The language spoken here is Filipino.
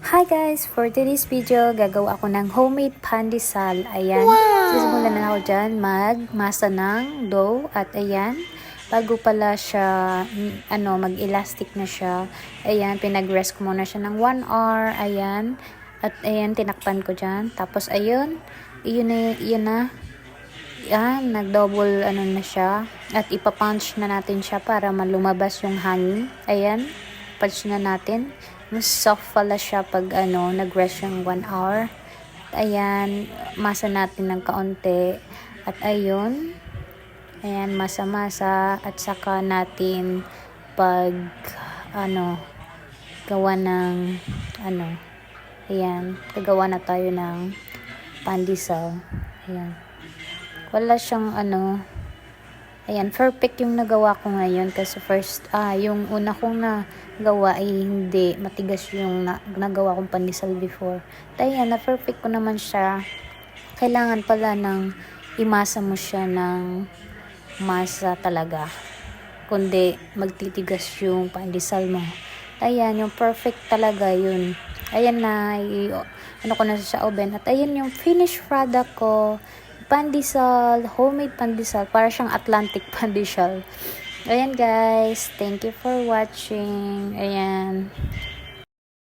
Hi guys! For today's video, gagawa ako ng homemade pandesal. Ayan. Wow! Sisimulan na ako dyan magmasa ng dough. At ayan, bago pala siya, mag-elastic na siya. Ayan, pinag-rest ko muna siya ng 1 hour. Ayan. At ayan, tinakpan ko dyan. Tapos ayun, yun na. Yan, nag-double na siya. At ipapunch na natin siya para malumabas yung hangin. Ayan, punch na natin. Mas soft pala siya pag nag-rest yung 1 hour. Ayan, masa natin ng kaunti. At ayun, ayan, masa-masa. At saka natin pag, gawa ng, ayan, gagawa na tayo ng pandesal. Ayan. Wala siyang ayan, perfect yung nagawa ko ngayon kasi yung una kong nagawa ay hindi matigas yung nagawa kong pandesal before. Ayan, na-perfect ko naman siya. Kailangan pala ng imasa mo siya ng masa talaga. Kundi magtitigas yung pandesal mo. Ayan, yung perfect talaga yun. Ayan na, ko na sa oven. At ayan yung finished product ko. Pandesal, homemade pandesal, para siyang Atlantic pandesal. Ayan guys, thank you for watching. Ayan.